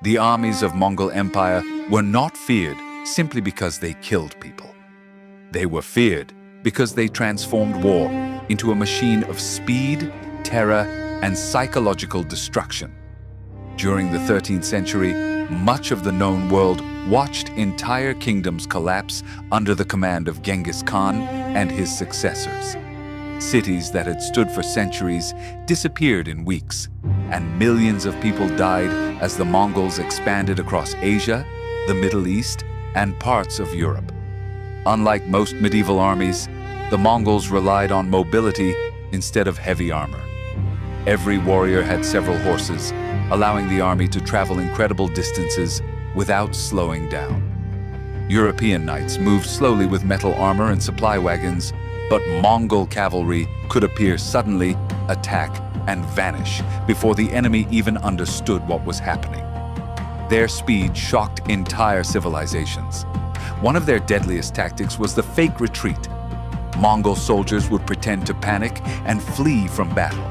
The armies of Mongol Empire were not feared simply because they killed people. They were feared because they transformed war into a machine of speed, terror, and psychological destruction. During the 13th century, much of the known world watched entire kingdoms collapse under the command of Genghis Khan and his successors. Cities that had stood for centuries disappeared in weeks, and millions of people died as the Mongols expanded across Asia, the Middle East, and parts of Europe. Unlike most medieval armies, the Mongols relied on mobility instead of heavy armor. Every warrior had several horses, allowing the army to travel incredible distances without slowing down. European knights moved slowly with metal armor and supply wagons, but Mongol cavalry could appear suddenly, attack, and vanish before the enemy even understood what was happening. Their speed shocked entire civilizations. One of their deadliest tactics was the fake retreat. Mongol soldiers would pretend to panic and flee from battle.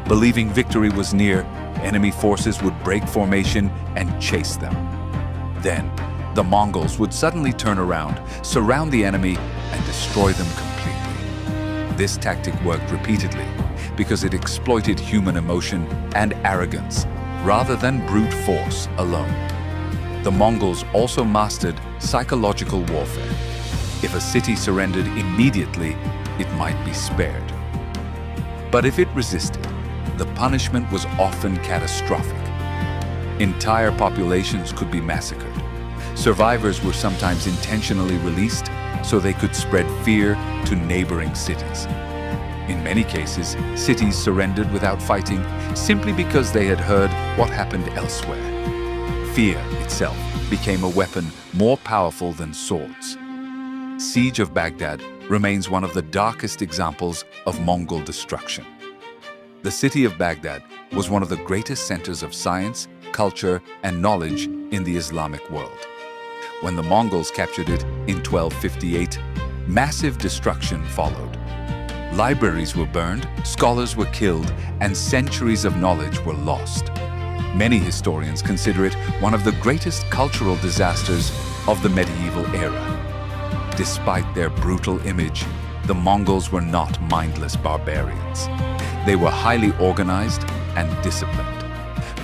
Believing victory was near, enemy forces would break formation and chase them. Then, the Mongols would suddenly turn around, surround the enemy, and destroy them completely. This tactic worked repeatedly because it exploited human emotion and arrogance rather than brute force alone. The Mongols also mastered psychological warfare. If a city surrendered immediately, it might be spared. But if it resisted, the punishment was often catastrophic. Entire populations could be massacred. Survivors were sometimes intentionally released so they could spread fear to neighboring cities. In many cases, cities surrendered without fighting simply because they had heard what happened elsewhere. Fear itself became a weapon more powerful than swords. Siege of Baghdad remains one of the darkest examples of Mongol destruction. The city of Baghdad was one of the greatest centers of science, culture, and knowledge in the Islamic world. When the Mongols captured it in 1258, massive destruction followed. Libraries were burned, scholars were killed, and centuries of knowledge were lost. Many historians consider it one of the greatest cultural disasters of the medieval era. Despite their brutal image, the Mongols were not mindless barbarians. They were highly organized and disciplined.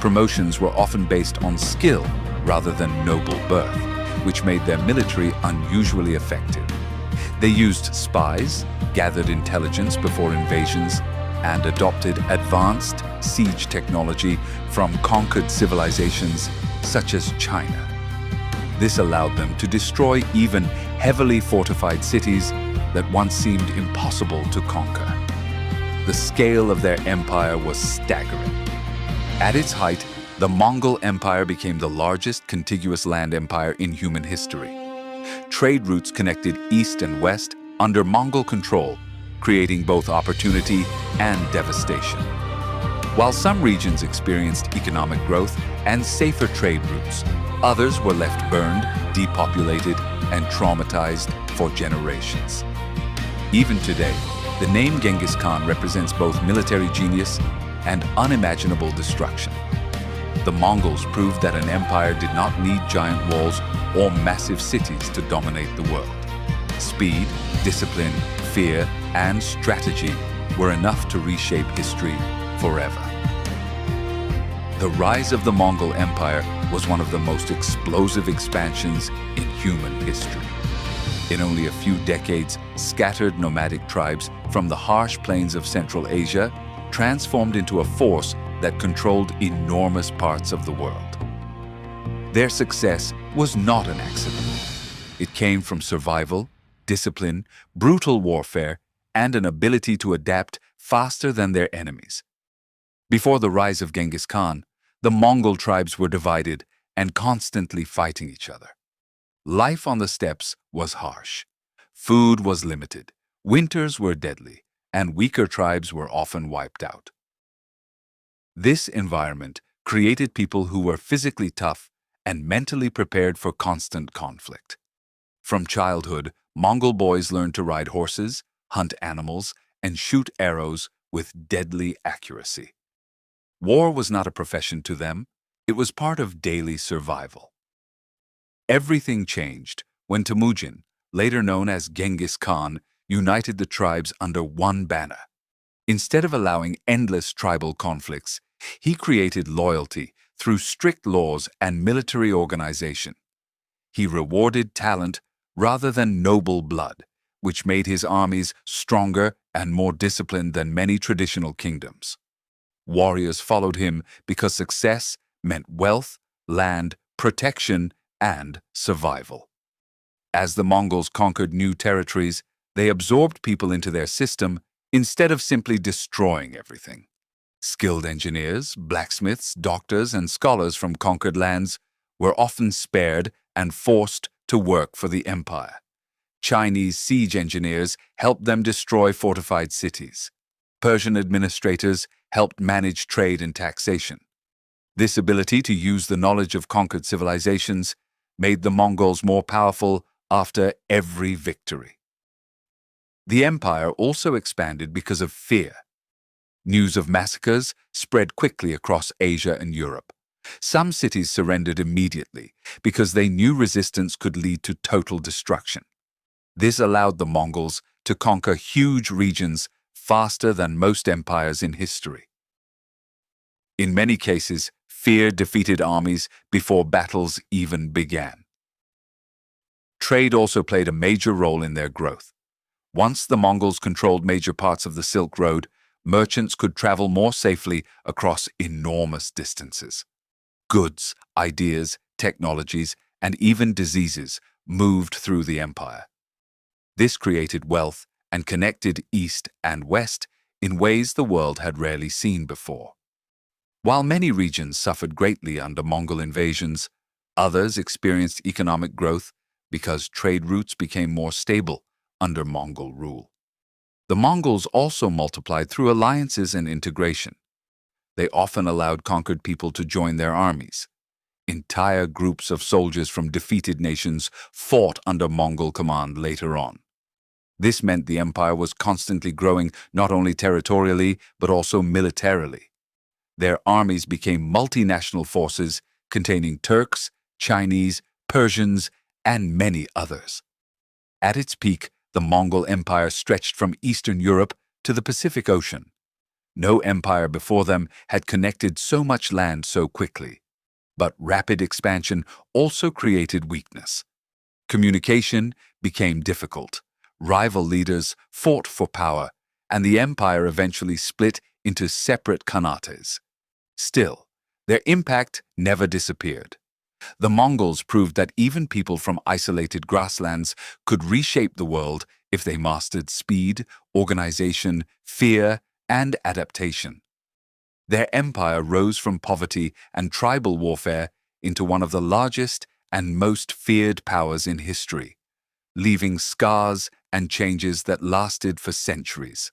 Promotions were often based on skill rather than noble birth, which made their military unusually effective. They used spies, gathered intelligence before invasions, and adopted advanced siege technology from conquered civilizations such as China. This allowed them to destroy even heavily fortified cities that once seemed impossible to conquer. The scale of their empire was staggering. At its height, the Mongol Empire became the largest contiguous land empire in human history. Trade routes connected east and west under Mongol control, creating both opportunity and devastation. While some regions experienced economic growth and safer trade routes, others were left burned, depopulated, and traumatized for generations. Even today, the name Genghis Khan represents both military genius and unimaginable destruction. The Mongols proved that an empire did not need giant walls or massive cities to dominate the world. Speed, discipline, fear, and strategy were enough to reshape history forever. The rise of the Mongol Empire was one of the most explosive expansions in human history. In only a few decades, scattered nomadic tribes from the harsh plains of Central Asia transformed into a force that controlled enormous parts of the world. Their success was not an accident. It came from survival, discipline, brutal warfare, and an ability to adapt faster than their enemies. Before the rise of Genghis Khan, the Mongol tribes were divided and constantly fighting each other. Life on the steppes was harsh. Food was limited, winters were deadly, and weaker tribes were often wiped out. This environment created people who were physically tough and mentally prepared for constant conflict. From childhood, Mongol boys learned to ride horses, hunt animals, and shoot arrows with deadly accuracy. War was not a profession to them, It was part of daily survival. Everything changed when Temujin, later known as Genghis Khan, united the tribes under one banner. Instead of allowing endless tribal conflicts, he created loyalty through strict laws and military organization. He rewarded talent rather than noble blood, which made his armies stronger and more disciplined than many traditional kingdoms. Warriors followed him because success meant wealth, land, protection, and survival. As the Mongols conquered new territories, they absorbed people into their system instead of simply destroying everything. Skilled engineers, blacksmiths, doctors, and scholars from conquered lands were often spared and forced to work for the empire. Chinese siege engineers helped them destroy fortified cities. Persian administrators helped manage trade and taxation. This ability to use the knowledge of conquered civilizations made the Mongols more powerful after every victory. The empire also expanded because of fear. News of massacres spread quickly across Asia and Europe. Some cities surrendered immediately because they knew resistance could lead to total destruction. This allowed the Mongols to conquer huge regions faster than most empires in history. In many cases, fear defeated armies before battles even began. Trade also played a major role in their growth. Once the Mongols controlled major parts of the Silk Road, merchants could travel more safely across enormous distances. Goods, ideas, technologies, and even diseases moved through the empire. This created wealth and connected East and West in ways the world had rarely seen before. While many regions suffered greatly under Mongol invasions, others experienced economic growth because trade routes became more stable under Mongol rule. The Mongols also multiplied through alliances and integration. They often allowed conquered people to join their armies. Entire groups of soldiers from defeated nations fought under Mongol command later on. This meant the empire was constantly growing not only territorially but also militarily. Their armies became multinational forces containing Turks, Chinese, Persians, and many others. At its peak, the Mongol Empire stretched from Eastern Europe to the Pacific Ocean. No empire before them had connected so much land so quickly. But rapid expansion also created weakness. Communication became difficult. Rival leaders fought for power, and the empire eventually split into separate khanates. Still, their impact never disappeared. The Mongols proved that even people from isolated grasslands could reshape the world if they mastered speed, organization, fear, and adaptation. Their empire rose from poverty and tribal warfare into one of the largest and most feared powers in history, leaving scars and changes that lasted for centuries.